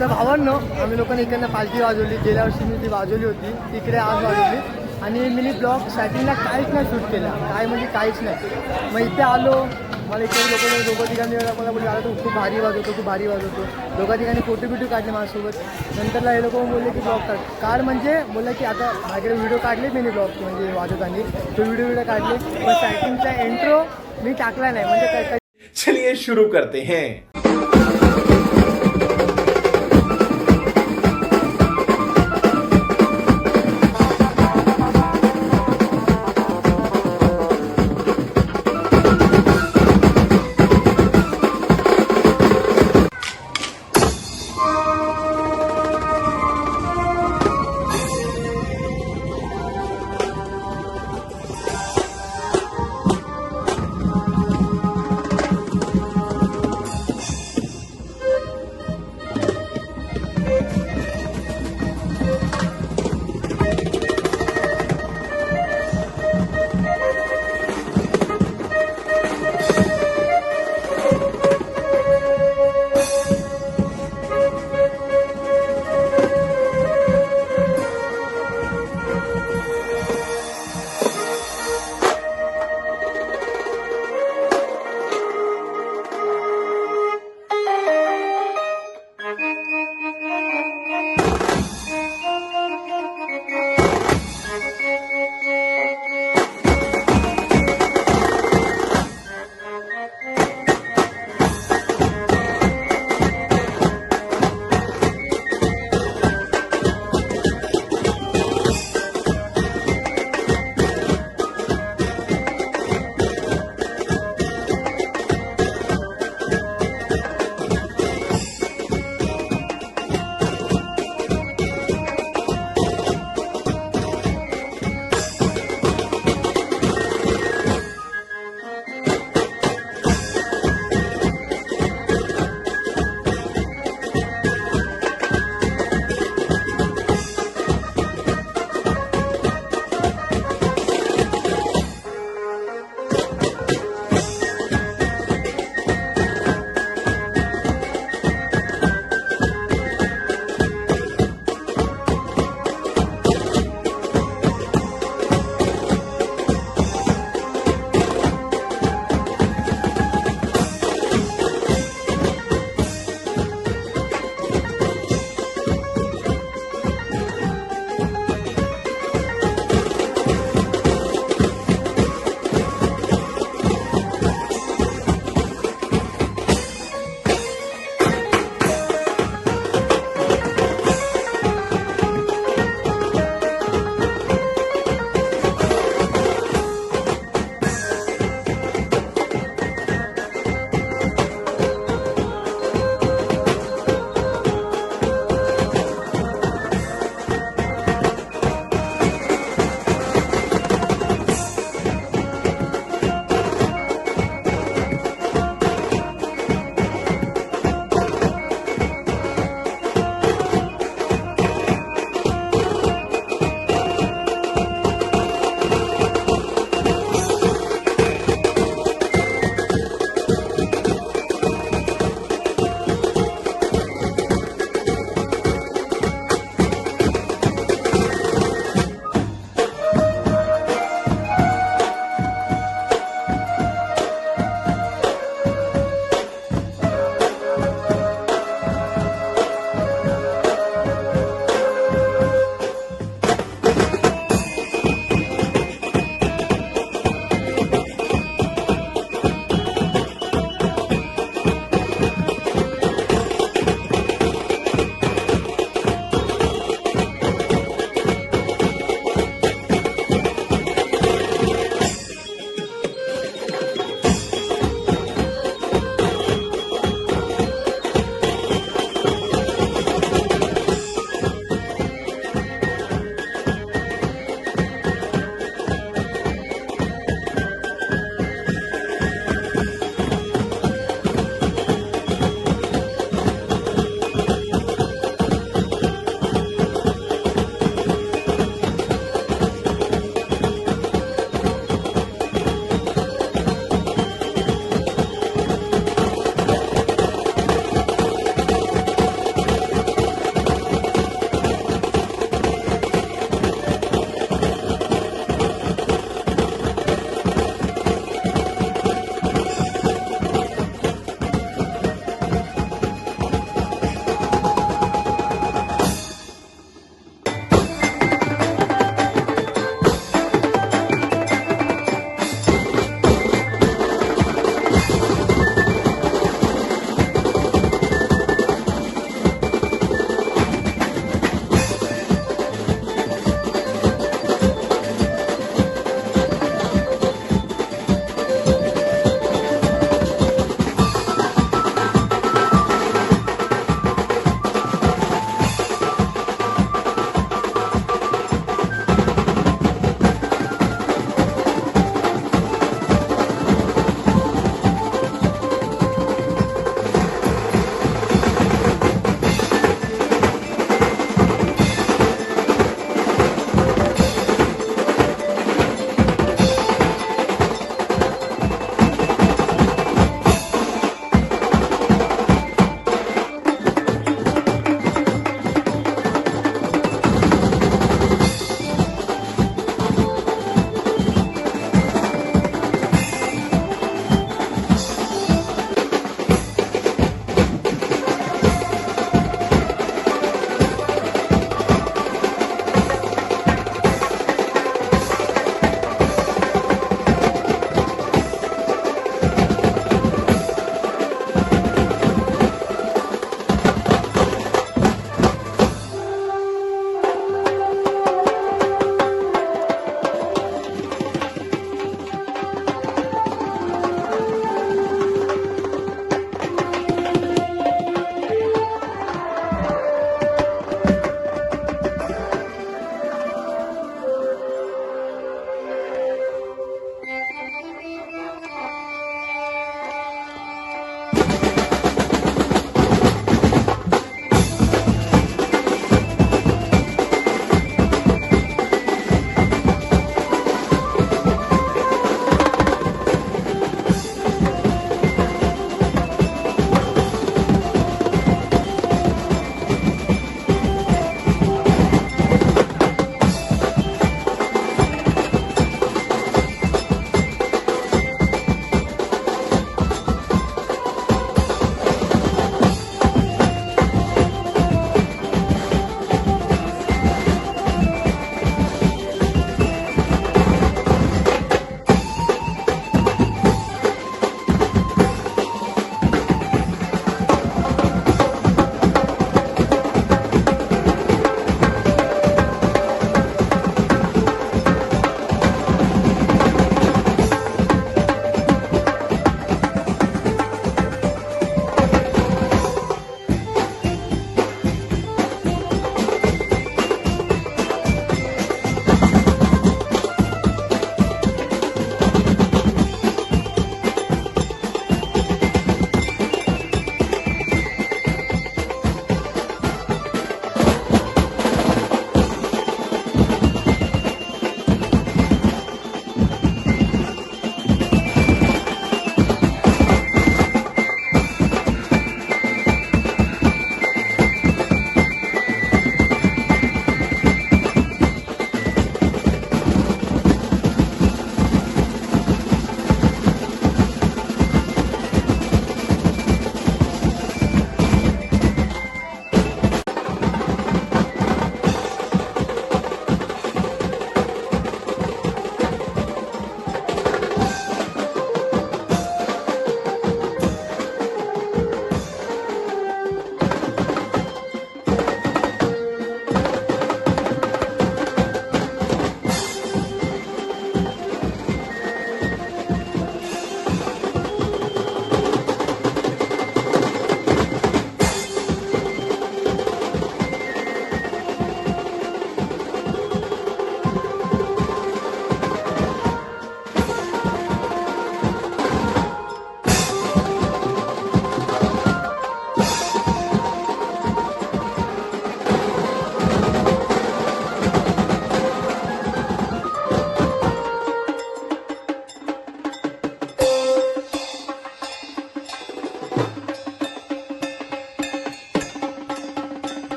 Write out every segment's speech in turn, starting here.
तर भावांनो आम्ही लोकांनी इकडनं पालखी वाजवली, गेल्या वर्षी मी ती वाजवली होती, तिकडे आज वाजवली. आणि मी ब्लॉग स्टार्टिंगला काहीच नाही शूट केला, काय म्हणजे काहीच नाही. मग इथे आलो, मला इकडे लोकांनी दोघं ठिकाणी मला बोलले आला तो खूप भारी वाजवतो, खूप भारी वाजवतो. दोघा ठिकाणी फोटो बिटो काढले माझ्यासोबत. नंतरला हे लोक बोलले की ब्लॉग काढ म्हणजे बोललं की आता माझ्याकडे व्हिडिओ काढले मी ब्लॉग म्हणजे वाजवताना तो व्हिडिओ काढले. पण स्टार्टिंगचा इंट्रो मी टाकला नाही म्हणजे काय. चलिए शुरू करते हैं.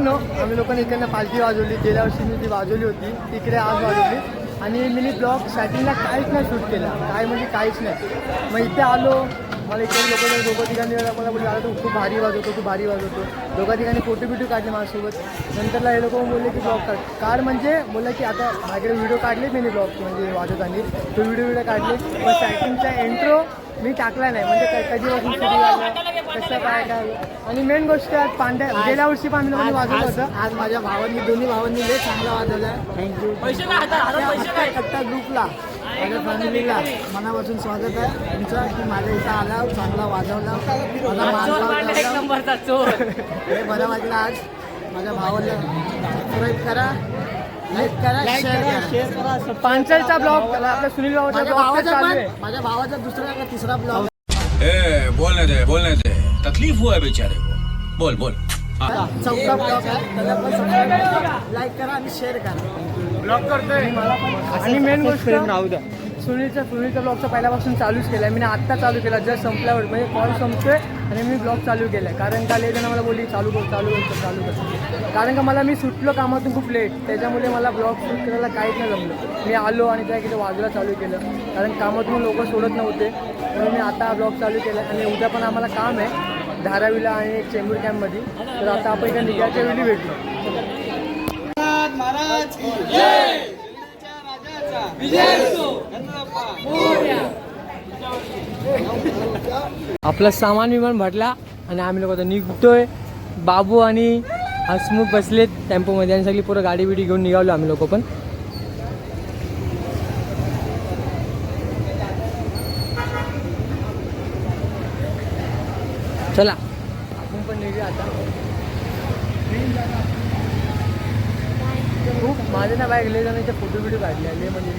मित्रांनो, आम्ही लोकांनी इकडनं पालखी वाजवली. गेल्या वर्षी मी ती वाजवली होती, तिकडे आज वाजवली. आणि मिनी ब्लॉग स्टार्टिंगला काहीच नाही शूट केला, काय म्हणजे काहीच नाही. मग इथे आलो, मला इकडे लोकांना दोघं ठिकाणी मला बोलले दादा तू खूप भारी वाजवतो, खूप भारी वाजवतो. दोघा ठिकाणी फोटो बिटो काढले माझ्यासोबत. नंतरला हे लोक बोलले की ब्लॉग काढ म्हणजे बोललं की आता माझ्याकडे व्हिडिओ काढले मिनी ब्लॉग म्हणजे वाजवताना तो व्हिडिओ काढले. पण स्टार्टिंगचा एंट्रो मी टाकला नाही, म्हणजे कधीपासून सुरू झालं कसं काय काय. आणि मेन गोष्ट पांड्या गेल्या वर्षी पण आम्ही वाजवलं होतं. आज माझ्या भावांनी दोन्ही भावांनी लय चांगला वाजवला. थँक्यू. कट्टा ग्रुपला माझ्या फॅमिलीला मनापासून स्वागत आहे तुमचं की माझ्या इथं आला, चांगला वाजवला, मला हे बरं वाटलं. आज माझ्या भावाला सबस्क्राईब करा, लाईक करा, शेअर करा. पांचलचा ब्लॉग आपल्या सुनील भावाचा ब्लॉग चालू आहे. माझ्या भावाचा दुसरा का तिसरा ब्लॉग. बोलने दे तकलीफ हुआ है बेचारे को. बोल बोल. चौथा ब्लॉग आहे, त्याला पण सबस्क्राईब करा, लाईक करा आणि शेअर करा. ब्लॉग करतोय आणि मेन गोष्ट राहू द्या. सुनीलचा ब्लॉगचा पहिल्यापासून चालूच केला. मी आत्ता चालू केला जस्ट संपल्यावर, म्हणजे कॉल संपतोय आणि मी ब्लॉग चालू केला. कारण का लेट मला बोलली चालू कर. कारण का मला मी सुटलो कामातून खूप लेट, त्याच्यामुळे मला ब्लॉग शूट करायला काहीच नाही जमलं. मी आलो आणि त्या किती वाजवायला चालू केलं, कारण कामातून लोक सोडत नव्हते. म्हणून मी आता ब्लॉग चालू केला. आणि उद्या पण आम्हाला काम आहे धारावीला आणि एक चेंबूर कॅम्पमध्ये. तर आता आपण इकडे निघायच्या वेळी भेटू. आपलं सामान विमान भरला आणि आम्ही लोक आता निघतोय. बाबू आणि हसमुख बसलेत टेम्पोमध्ये आणि सगळी पुरं गाडी बिडी घेऊन निघालो आम्ही लोक पण. चला आपण पण निघूया आता. खूप माझे ना बाईक ले जाण्याचे फोटो बिटो काढले ले म्हणजे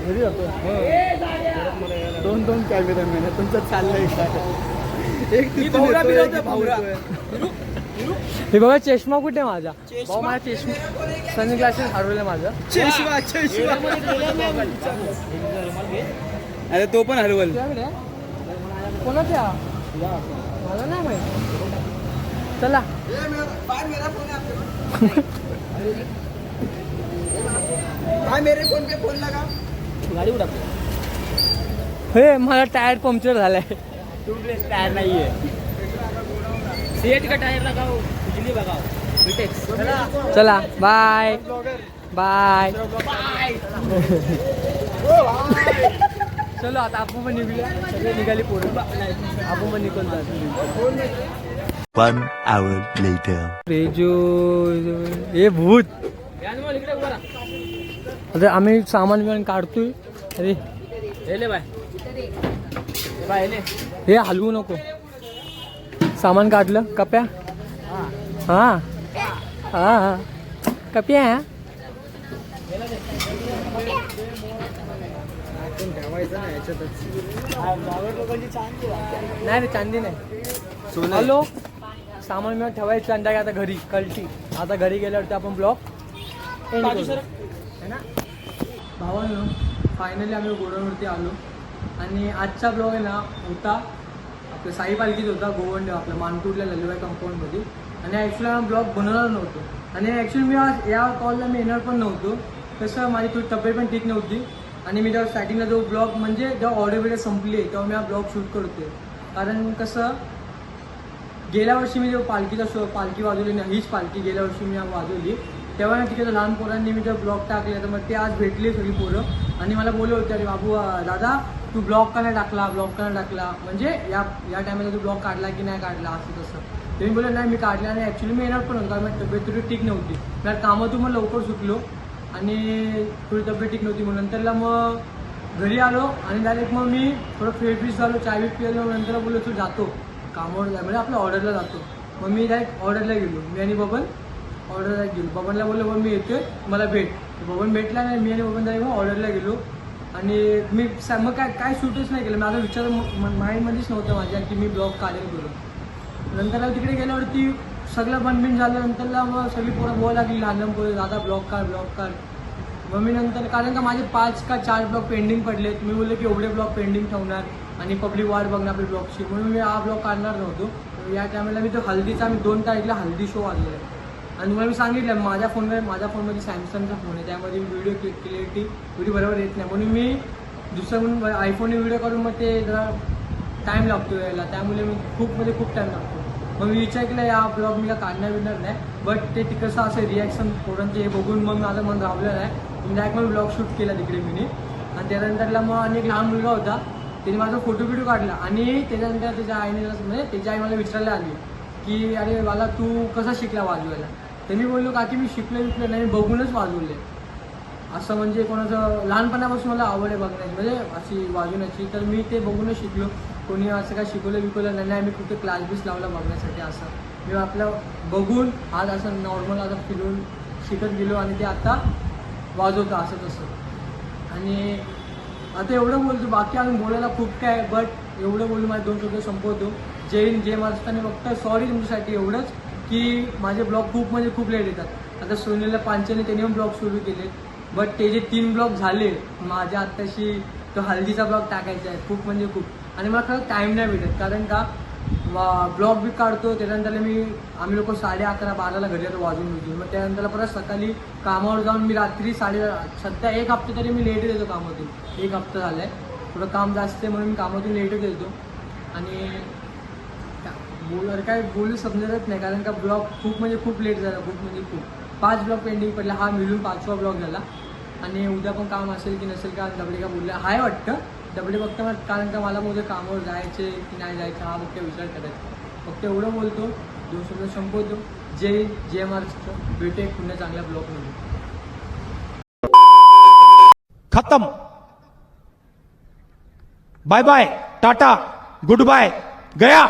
घरी जातो. दोन कॅमेरा मॅन तुमचं चाललंय काय. एक हे बघा चष्मा कुठे माझा भाऊ, माझा चष्मा सन ग्लासेस हरवलं माझं. अरे तो पण हरवल. कोणाच्या मला नाही माहिती. चला मेरे फोन पे फोन लगा. गाडी उडा. हे मला टायर पंक्चर झालाय. ट्यूबलेस टायर नाहीये. सीएट का टायर लगाओ, बिजली लगाओ. चला बाय बाय. चलो आता आपण पण निघूया. सगळे निघाली पोरं, आपण पण निघून जातो. 1 hour later. रेजो हे भूत. आता आम्ही सामान बिमान काढतोय. अरे हे हलवू नको. सामान काढलं कप्या. हा हा कप्या नाही रे चांदी नाही. हॅलो सामान बिमान ठेवायचं अंडा आता घरी कल्टी. आता घरी गेल्यावरती आपण ब्लॉग एंड करू है ना भावांनो. फायनली आम्ही गोडाऊनवरती आलो आणि आजचा ब्लॉग आहे ना होता आपलं साई पालखीत होता गोवंडे आपल्या मानपूरला ललिबाई कंपाऊंडमध्ये. आणि ॲक्च्युली हा ब्लॉग बनवणार नव्हतो आणि ॲक्च्युली मी आज या कॉलला मी येणार पण नव्हतो. कसं माझी थोडी तब्येत पण ठीक नव्हती आणि मी जेव्हा स्टार्टिंगला जो ब्लॉग म्हणजे जेव्हा ऑडिओ व्हिडिओ संपली तेव्हा मी हा ब्लॉग शूट करतोय. कारण कसं गेल्या वर्षी मी जेव्हा पालखीचा पालखी वाजवली ना, हीच पालखी गेल्या वर्षी मी वाजवली तेव्हा ना तिकडे लहान पोरांनी मी जेव्हा ब्लॉग टाकले तर मग ते आज भेटले सगळी पोरं आणि मला बोलले होते अरे बाबू दादा तू ब्लॉग का नाही टाकला म्हणजे या टायमाला तू ब्लॉग काढला की नाही काढला असं तसं. ते मी बोलले नाही मी काढला आणि ॲक्च्युली मी येणार पण होतो कारण माझी तब्येत थोडी ठीक नव्हती. मला कामातून मग लवकर सुटलो आणि थोडी तब्येत ठीक नव्हती म्हणून नंतरला मग घरी आलो आणि डायरेक्ट मग मी थोडं फ्रेश झालो, चाय बीट पिलो. नंतर बोललो तू जातो कामावर जाय म्हणजे आपल्या ऑर्डरला जातो. मग मी डायरेक्ट ऑर्डरला गेलो. मी आणि बबन ऑर्डरला गेलो. बबनला बोललो बबन मी येतोय मला भेट. बबन भेटला नाही. मी आणि बबन डायरेक्ट मग ऑर्डरला गेलो आणि मी मग काय शूटच नाही केलं. माझा विचार माइंडमध्येच नव्हतं माझ्या की मी ब्लॉग काढेल करून. नंतर तिकडे गेल्यावरती सगळं बनबिन झाल्यानंतरला मग सगळी पोरं बोलायला लागली, लहान पोरं, दादा ब्लॉग काढ. मग मी नंतर, कारण का माझे 5 का 4 ब्लॉग पेंडिंग पडलेत. मी बोलले की एवढे ब्लॉग पेंडिंग ठेवणार आणि पब्लिक वाट बघणार आपल्या ब्लॉगची, म्हणून मी हा ब्लॉग काढणार नव्हतो. या टायमाला मी तो हल्दीचा, मी 2 तारखेला हल्दी शो वाजलेला आहे. आणि तुम्हाला मी सांगितलं माझ्या फोनमध्ये सॅमसंगचा फोन आहे, त्यामध्ये व्हिडिओ क्लिअरिटी बरोबर येत नाही, म्हणून मी दुसरं म्हणून आयफोनने व्हिडिओ करून मग ते जरा टाईम लागतो यायला, त्यामुळे मी खूप टाईम लागतो. मग मी विचार केला या ब्लॉग मी काढणार नाही, बट ते कसं असं रिॲक्शन पोरांचे हे बघून मग माझं मन राबलेलं आहे. मी डायरेक्ट मग ब्लॉग शूट केला तिकडे मी. आणि त्यानंतरला मग आणि एक लहान मुलगा होता, त्याने माझा फोटो काढला. आणि त्याच्यानंतर त्याच्या आईने म्हणजे त्याची आई मला विचारायला आली की अरे मला तू कसा शिकला वाजवायला. तर मी बोललो का की मी शिकलो नाही, बघूनच वाजवले. असं म्हणजे कोणाचं लहानपणापासून मला आवड आहे बघण्याची, म्हणजे अशी वाजवण्याची, तर मी ते बघूनच शिकलो. कोणी असं काय शिकवलं नाही, मी कुठे क्लास बीस लावला बघण्यासाठी. असं मी आपलं बघून आज असं नॉर्मल आता फिरून शिकत गेलो आणि ते आता वाजवतं असं तसं. आणि आता एवढं बोलतो, बाकी अजून बोलायला खूप काय, बट एवढं बोलून माझे 2 शब्द संपवतो. जय हिंद, जय महाराष्ट्र. फक्त सॉरी तुमच्यासाठी एवढंच की माझे ब्लॉग खूप लेट येतात. आता सोनीला पांचने त्यांनी पण ब्लॉग सुरू केले, बट ते जे 3 ब्लॉग झाले माझ्या आत्ताशी, तो हल्दीचा ब्लॉग टाकायचा आहे खूप. आणि मला खरं टाईम नाही भेटत, कारण का ब्लॉग बी काढतो, त्यानंतर आम्ही लोक 11:30-12ला घरी येतो वाजून. मग त्यानंतर परत सकाळी कामावर जाऊन मी रात्री सध्या 1 हफ्ता तरी मी लेटच येतो कामातून. 1 हफ्ता झाला आहे, थोडं काम जास्त आहे म्हणून मी कामातून लेटच येतो. आणि काय बोलू समजतच नाही, कारण का ब्लॉग खूप लेट झाला. खूप 5 ब्लॉग पेंडिंग पडला, हा मिळून 5वा ब्लॉग झाला. आणि उद्या पण काम असेल की नसेल का डबडे का बोलले हाय वाटतं डबडे, फक्त कारण का मला उद्या कामावर जायचे की नाही जायचं हा फक्त विचार करायचा. फक्त एवढं बोलतो, 2 शब्द संपवतो. जय महाराष्ट्र. भेटे पुन्हा चांगल्या ब्लॉगमध्ये. खत्म. Bye bye, tata, good bye, गया.